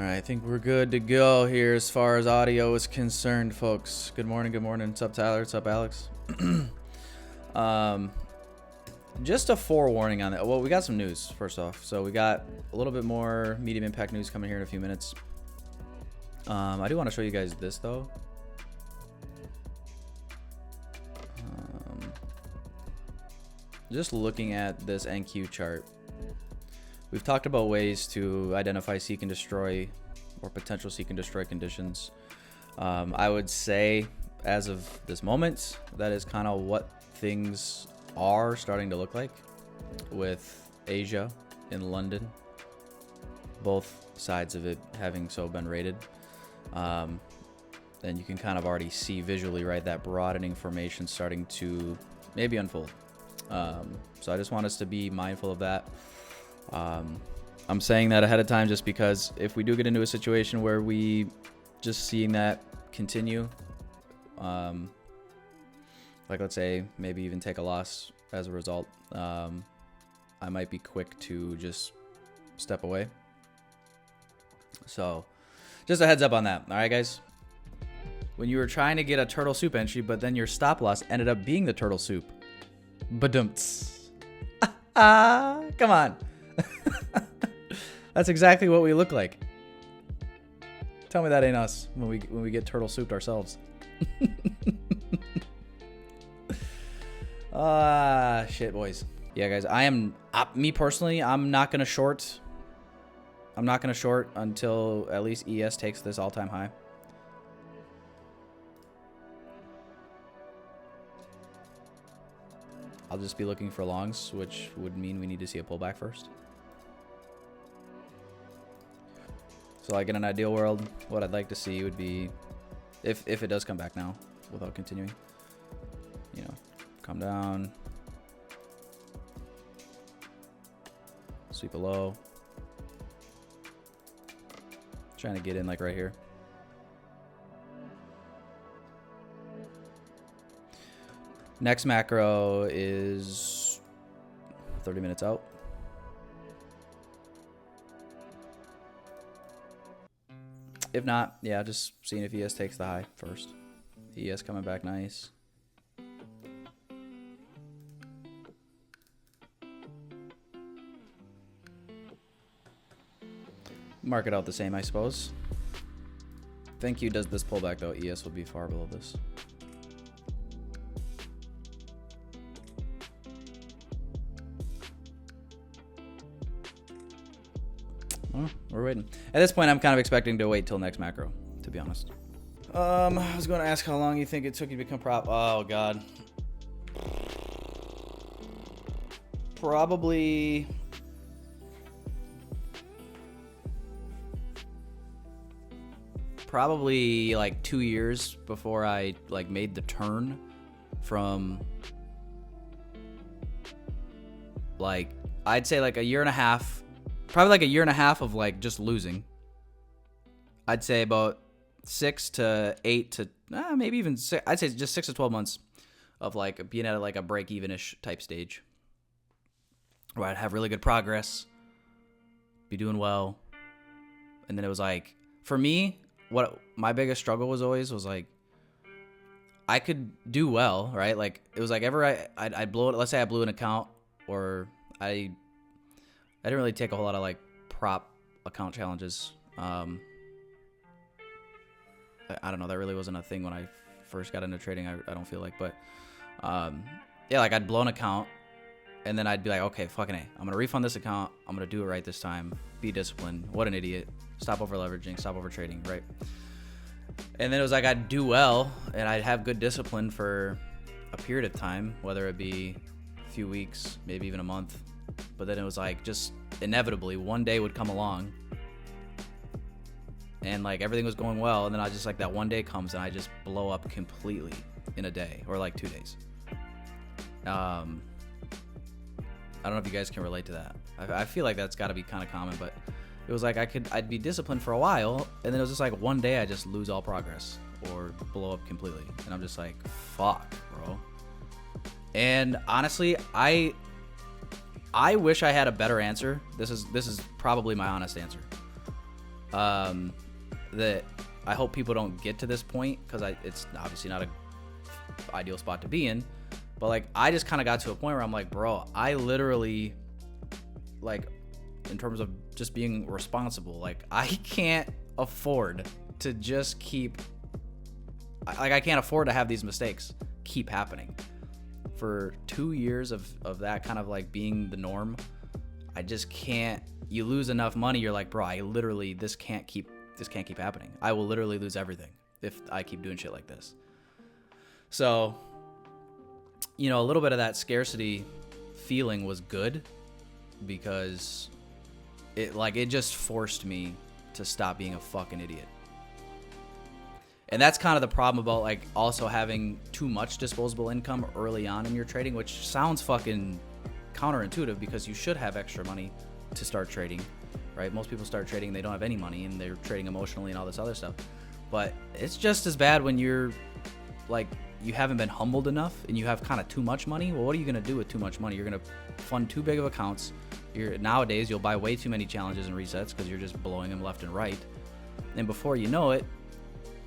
right, I think we're good to go here as far as audio is concerned, folks. Good morning, good morning. What's up, Tyler? What's up, Alex? Just a forewarning on that. Well, we got some news, first off. So we got a little bit more medium impact news coming here in a few minutes. I do want to show you guys this, though. Just looking at this NQ chart. We've talked about ways to identify seek and destroy or potential seek and destroy conditions. I would say as of this moment, that is kind of what things are starting to look like with Asia in London. Both sides of it having so been rated. And you can kind of already see visually, right, that broadening formation starting to maybe unfold. So I just want us to be mindful of that. I'm saying that ahead of time just because if we do get into a situation where we just seeing that continue, like let's say maybe even take a loss as a result, I might be quick to just step away. So just a heads up on that. All right, guys. When you were trying to get a turtle soup entry, but then your stop loss ended up being the turtle soup. Badumts. Come on. That's exactly what we look like. Tell me that ain't us when we get turtle souped ourselves. Shit, boys. Yeah, guys, me personally, I'm not gonna short. I'm not gonna short until at least ES takes this all-time high. I'll just be looking for longs, which would mean we need to see a pullback first. So like in an ideal world, what I'd like to see would be, if it does come back now without continuing, you know, come down, sweep a low, trying to get in like right here. Next macro is 30 minutes out. If not, yeah, just seeing if ES takes the high first. ES coming back nice. Mark it out the same, I suppose. Thank you does this pullback though. ES will be far below this. Oh, we're waiting. At this point, I'm kind of expecting to wait till next macro, to be honest. I was going to ask how long you think it took you to become prop. Oh, God. Probably like 2 years before I like made the turn from like, I'd say like a year and a half. Probably like a year and a half of like just losing. I'd say about 6 to 8 to maybe even 6, I'd say just 6 to 12 months of like being at like a break-even-ish type stage where I'd have really good progress, be doing well. And then it was like, for me, what my biggest struggle was always was like, I could do well, right? Like it was like I'd blow it. Let's say I blew an account, or I didn't really take a whole lot of like prop account challenges. I don't know. That really wasn't a thing when I first got into trading. I don't feel like, but yeah, like I'd blow an account and then I'd be like, okay, fucking A, I'm going to refund this account. I'm going to do it right this time. Be disciplined. What an idiot. Stop over leveraging, stop over trading. Right. And then it was like, I'd do well and I'd have good discipline for a period of time, whether it be a few weeks, maybe even a month. But then it was like just inevitably one day would come along and like everything was going well. And then I just like that one day comes and I just blow up completely in a day or like 2 days. I don't know if you guys can relate to that. I feel like that's got to be kind of common, but it was like I'd be disciplined for a while and then it was just like one day I just lose all progress or blow up completely. And I'm just like, fuck, bro. And honestly, I wish I had a better answer. This is probably my honest answer. that I hope people don't get to this point, because it's obviously not a ideal spot to be in, but like I just kind of got to a point where I'm like, bro, I literally, like, in terms of just being responsible, like I can't afford to just I can't afford to have these mistakes keep happening. For 2 years of that kind of like being the norm, I just can't. You lose enough money, you're like, bro, I literally, this can't keep happening. I will literally lose everything if I keep doing shit like this. So, you know, a little bit of that scarcity feeling was good, because it just forced me to stop being a fucking idiot. And that's kind of the problem about like also having too much disposable income early on in your trading, which sounds fucking counterintuitive, because you should have extra money to start trading, right? Most people start trading, they don't have any money, and they're trading emotionally and all this other stuff. But it's just as bad when you're like, you haven't been humbled enough and you have kind of too much money. Well, what are you going to do with too much money? You're going to fund too big of accounts. Nowadays, you'll buy way too many challenges and resets because you're just blowing them left and right. And before you know it,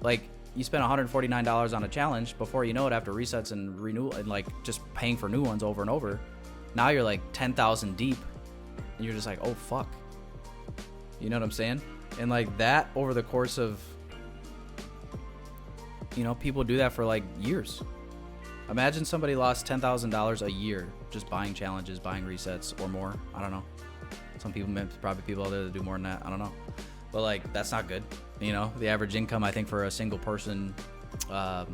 like, you spend $149 on a challenge. Before you know it, after resets and renewal and like just paying for new ones over and over, now you're like 10,000 deep, and you're just like, oh fuck. You know what I'm saying? And like that over the course of, you know, people do that for like years. Imagine somebody lost $10,000 a year just buying challenges, buying resets, or more. I don't know. Some people, probably people out there that do more than that. I don't know. But like, that's not good. You know, the average income, I think, for a single person, I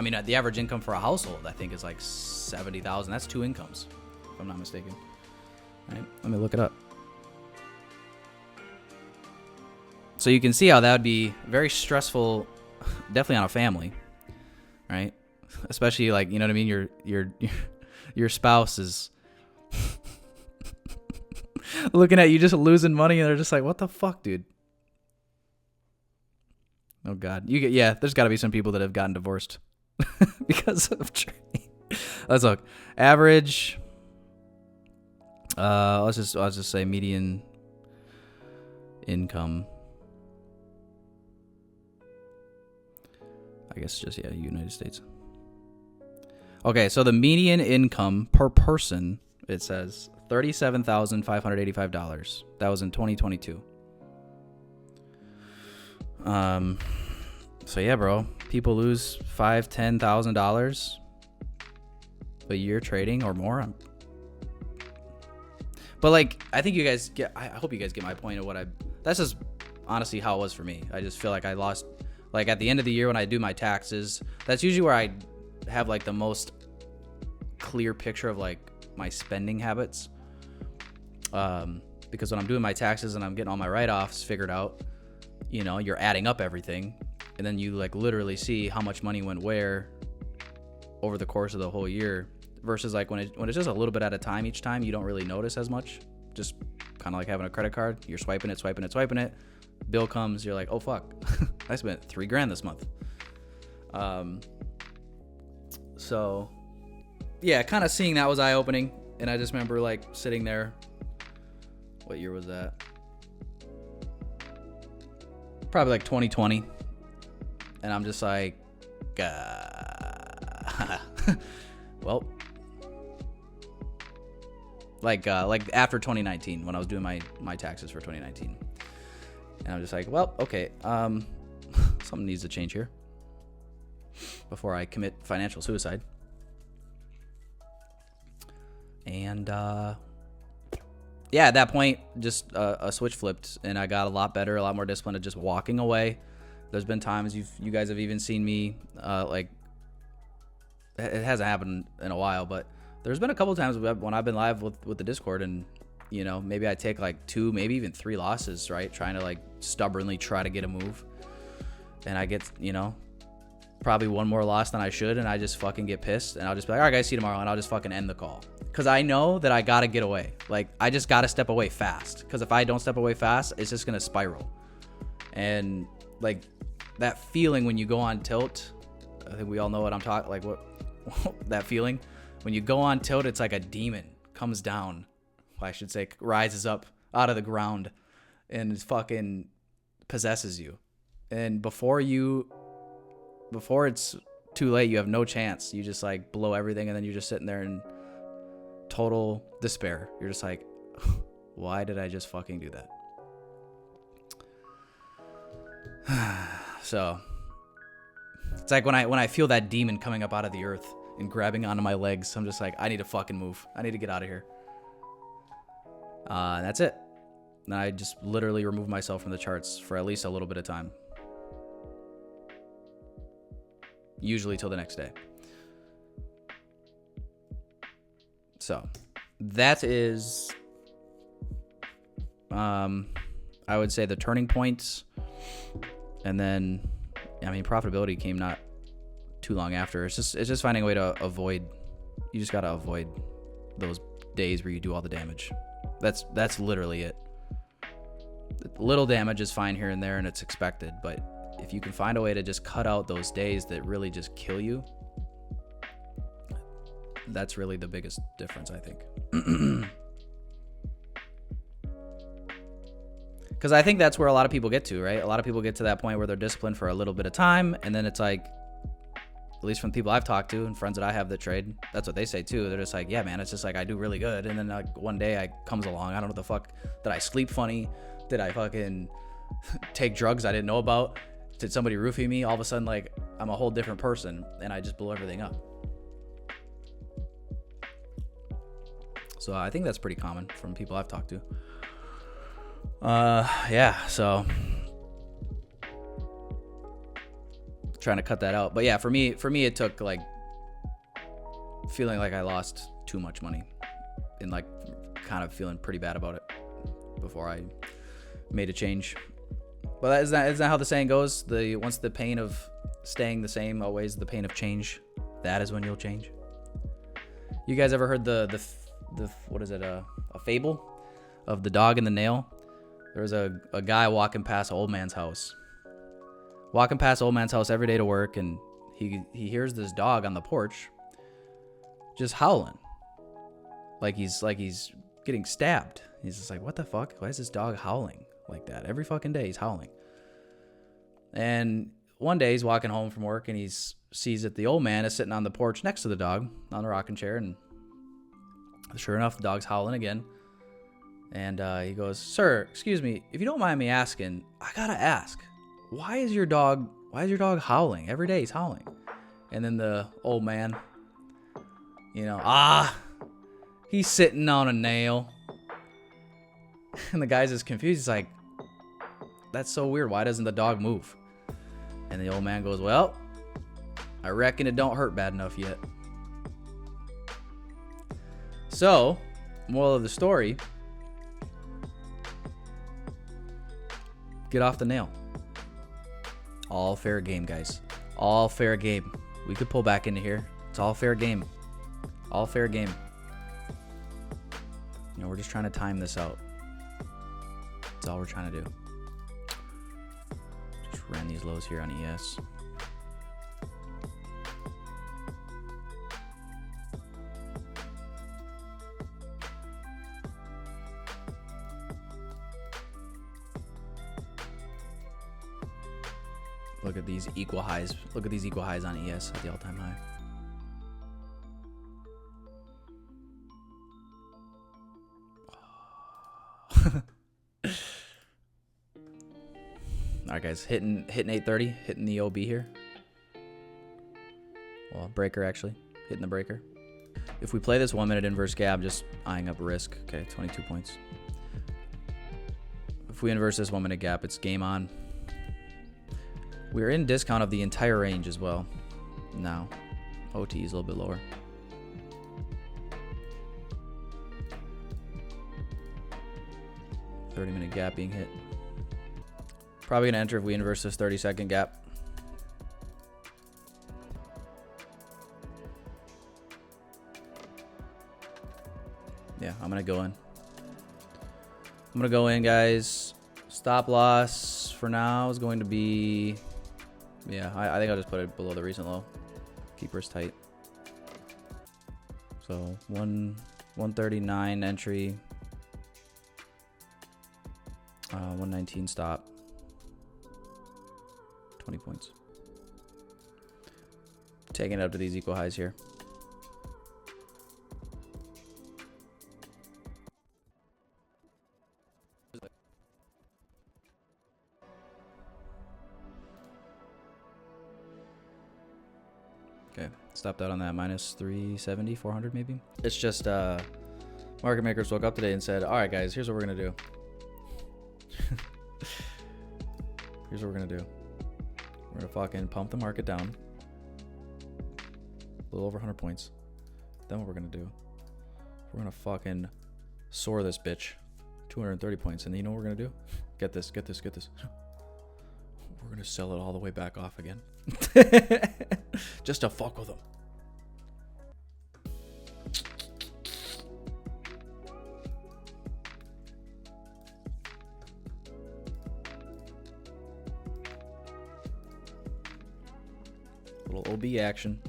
mean, the average income for a household, I think, is like $70,000. That's 2 incomes, if I'm not mistaken. All right, let me look it up. So you can see how that would be very stressful, definitely on a family, right? Especially like, you know what I mean? Your spouse is looking at you just losing money, and they're just like, what the fuck, dude? Oh God, there's got to be some people that have gotten divorced because of trading. Let's look. Average. Let's just say median income. I guess just United States. Okay, so the median income per person, it says $37,585. That was in 2022. So yeah, bro, people lose $5,000-$10,000 a year trading or more. But like, I think you guys I hope you guys get my point of that's just honestly how it was for me. I just feel like I lost, like at the end of the year when I do my taxes, that's usually where I have like the most clear picture of like my spending habits. Because when I'm doing my taxes and I'm getting all my write-offs figured out, you know, you're adding up everything, and then you like literally see how much money went where over the course of the whole year, versus like when it's just a little bit at a time each time, you don't really notice as much. Just kind of like having a credit card, you're swiping it. Bill comes, you're like, oh fuck, I spent $3,000 this month. So yeah, kind of seeing that was eye-opening, and I just remember like sitting there. What year was that? Probably like 2020, and I'm just like, well, like after 2019 when I was doing my taxes for 2019, and I'm just like, well, okay, something needs to change here before I commit financial suicide. And yeah, at that point, just a switch flipped, and I got a lot better, a lot more disciplined at just walking away. There's been times you guys have even seen me, like, it hasn't happened in a while, but there's been a couple times when I've been live with the Discord, and, you know, maybe I take like 2, maybe even 3 losses, right? Trying to like stubbornly try to get a move. And I get, you know, probably one more loss than I should, and I just fucking get pissed, and I'll just be like, all right, guys, see you tomorrow, and I'll just fucking end the call. Because I know that I got to get away. Like, I just got to step away fast. Because if I don't step away fast, it's just going to spiral. And, like, that feeling when you go on tilt, I think we all know what I'm talking, like, what that feeling. When you go on tilt, it's like a demon comes down. I should say rises up out of the ground and is fucking possesses you. And before it's too late, you have no chance. You just like blow everything, and then you're just sitting there in total despair. You're just like, why did I just fucking do that? So it's like when I feel that demon coming up out of the earth and grabbing onto my legs, I'm just like, I need to fucking move. I need to get out of here. That's it. And I just literally remove myself from the charts for at least a little bit of time. Usually till the next day. So that is, I would say, the turning points. And then, I mean, profitability came not too long after. It's just finding a way to avoid. You just got to avoid those days where you do all the damage. That's literally it. Little damage is fine here and there, and it's expected. But if you can find a way to just cut out those days that really just kill you, that's really the biggest difference, I think. Because I think that's where a lot of people get to, right? A lot of people get to that point where they're disciplined for a little bit of time, and then it's like, at least from people I've talked to and friends that I have that trade, that's what they say too. They're just like, yeah, man, it's just like I do really good, and then like one day I comes along, I don't know what the fuck, did I sleep funny? Did I fucking take drugs I didn't know about? Did somebody roofie me? All of a sudden, like, I'm a whole different person, and I just blow everything up. So I think that's pretty common from people I've talked to. Yeah, so trying to cut that out. But yeah, for me it took like feeling like I lost too much money and like kind of feeling pretty bad about it before I made a change. But isn't that how the saying goes? Once the pain of staying the same outweighs the pain of change, that is when you'll change. You guys ever heard the what is it, a fable of the dog and the nail? There was a guy walking past an old man's house. Walking past old man's house every day to work, and he hears this dog on the porch just howling. Like he's getting stabbed. He's just like, what the fuck? Why is this dog howling like that? Every fucking day he's howling. And one day he's walking home from work, and he sees that the old man is sitting on the porch next to the dog on the rocking chair, and sure enough, the dog's howling again. And he goes, "Sir, excuse me, if you don't mind me asking, I gotta ask, why is your dog howling? Every day he's howling." And then the old man, he's sitting on a nail. And the guy's just confused. He's like, that's so weird. Why doesn't the dog move? And the old man goes, well, I reckon it don't hurt bad enough yet. So, moral of the story, get off the nail. All fair game, guys. All fair game. We could pull back into here. It's all fair game. All fair game. We're just trying to time this out. That's all we're trying to do. Just ran these lows here on ES. Look at these equal highs. Look at these equal highs on ES at the all-time high. All right, guys, hitting 830, hitting the OB here. Well, breaker actually, hitting the breaker. If we play this 1 minute inverse gap, just eyeing up risk. Okay, 22 points. If we inverse this 1 minute gap, it's game on. We're in discount of the entire range as well. Now, OT is a little bit lower. $30-minute gap being hit. Probably gonna enter if we inverse this 30-second gap. Yeah, I'm gonna go in. I'm gonna go in, guys. Stop loss for now is going to be, yeah, I think I'll just put it below the recent low. Keep wrist tight. So 139 entry. 119 stop. 20 points. Taking it up to these equal highs here. Okay, stopped out on that minus 370, 400 maybe. It's just market makers woke up today and said, all right guys, here's what we're gonna do. Here's what we're gonna do. We're gonna fucking pump the market down a little over 100 points. Then what we're gonna do, we're gonna fucking soar this bitch 230 points. And then you know what we're gonna do? Get this. We're gonna sell it all the way back off again. Just to fuck with them. Little OB action.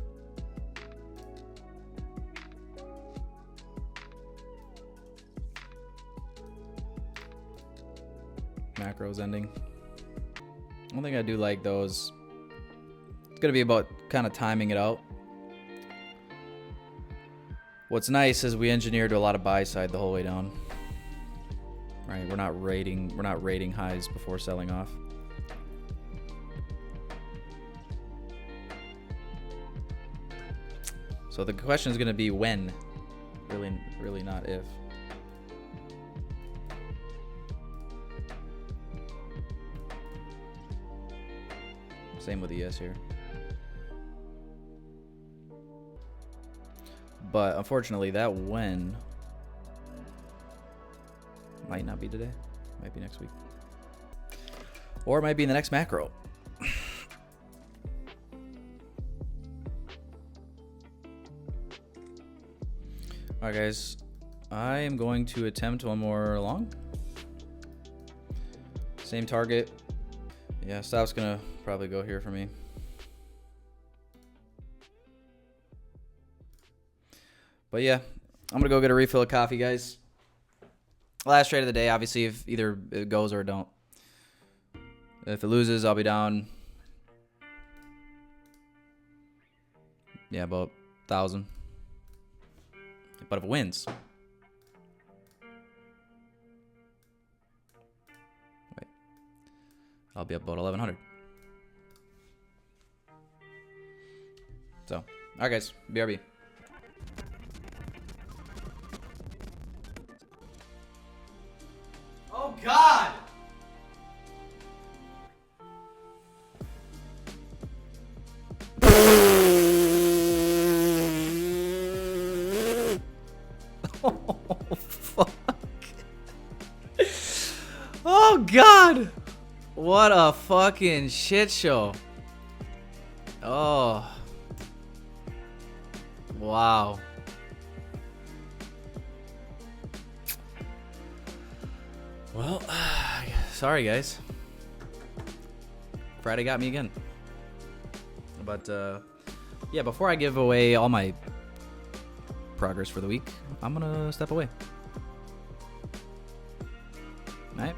Macros ending. One thing I do like though is it's gonna be about kind of timing it out. What's nice is we engineered a lot of buy side the whole way down. Right, we're not rating highs before selling off. So the question is gonna be when, really not if. Same with ES here. But unfortunately, that when might not be today. Might be next week. Or it might be in the next macro. Alright guys, I am going to attempt one more long. Same target. Yeah, stop's gonna probably go here for me. But yeah, I'm gonna go get a refill of coffee, guys. Last trade of the day, obviously, if either it goes or it don't. If it loses, I'll be down. Yeah, about 1,000. But if it wins, wait, I'll be up about 1,100. So, all right, guys, BRB. Oh God! Oh, fuck. Oh, God. What a fucking shit show. Oh. Wow. Well, sorry, guys. Friday got me again. But, yeah, before I give away all my progress for the week, I'm gonna step away. Alright?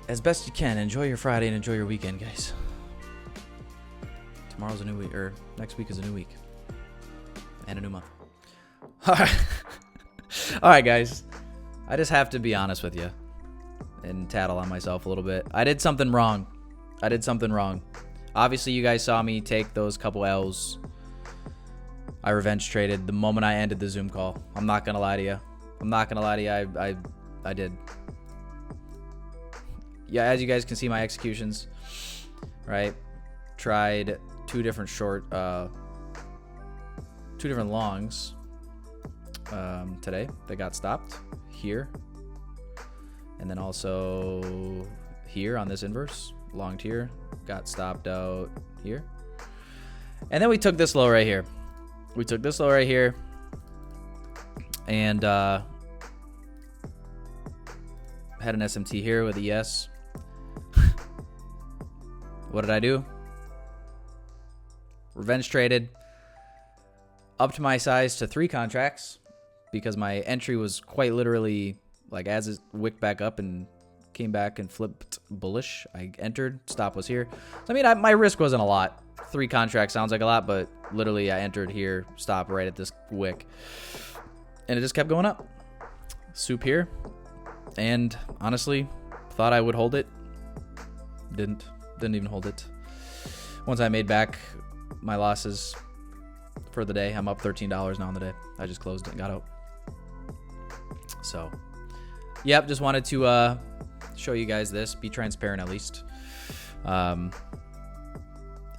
As best you can, enjoy your Friday and enjoy your weekend, guys. Tomorrow's a new week, or next week is a new week. And a new month. Alright. Alright, guys. I just have to be honest with you. And tattle on myself a little bit. I did something wrong. Obviously, you guys saw me take those couple L's. I revenge traded the moment I ended the Zoom call. I'm not gonna lie to you. I did. Yeah, as you guys can see my executions, right? Tried two different longs today that got stopped here. And then also here on this inverse, longed here, got stopped out here. And then we took this low right here. And had an SMT here with a ES. What did I do? Revenge traded up to my size to 3 contracts because my entry was quite literally, like, as it wicked back up and came back and flipped bullish. I entered, stop was here. So, I mean, my risk wasn't a lot. 3 contracts sounds like a lot, but literally I entered here, stop right at this wick, and it just kept going up. Soup here, and honestly, thought I would hold it. Didn't even hold it. Once I made back my losses for the day, I'm up $13 now on the day. I just closed it and got out. So, yep, just wanted to show you guys this, be transparent at least.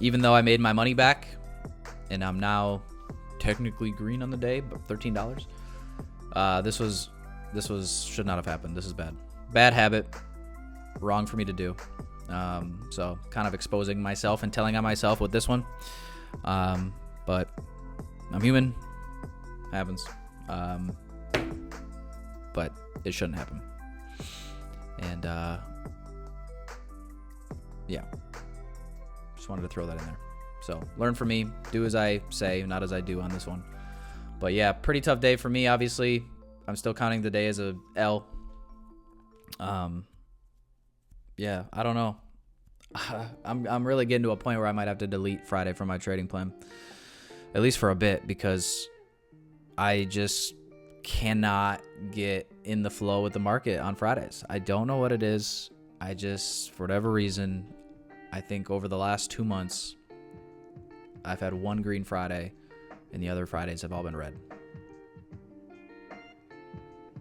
Even though I made my money back and I'm now technically green on the day, but $13. This should not have happened. This is bad habit, wrong for me to do. So kind of exposing myself and telling on myself with this one. But I'm human, happens. But it shouldn't happen. And yeah, just wanted to throw that in there. So learn from me, do as I say, not as I do on this one. But yeah, pretty tough day for me. Obviously, I'm still counting the day as a L. Yeah, I don't know. I'm really getting to a point where I might have to delete Friday from my trading plan, at least for a bit, because I just cannot get in the flow with the market on Fridays. I don't know what it is. I just, for whatever reason, I think over the last 2 months, I've had one green Friday, and the other Fridays have all been red.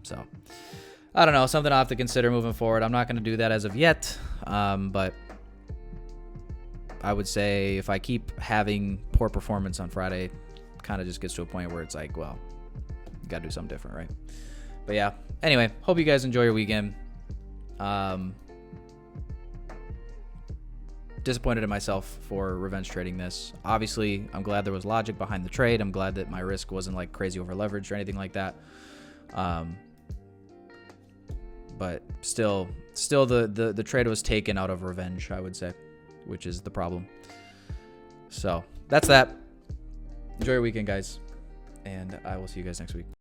So, I don't know. Something I'll have to consider moving forward. I'm not going to do that as of yet, but I would say if I keep having poor performance on Friday, kind of just gets to a point where it's like, well, you got to do something different, right? But yeah, anyway, hope you guys enjoy your weekend. Disappointed in myself for revenge trading this. Obviously, I'm glad there was logic behind the trade. I'm glad that my risk wasn't like crazy over leveraged or anything like that. But still the trade was taken out of revenge, I would say, which is the problem. So that's that. Enjoy your weekend, guys, and I will see you guys next week.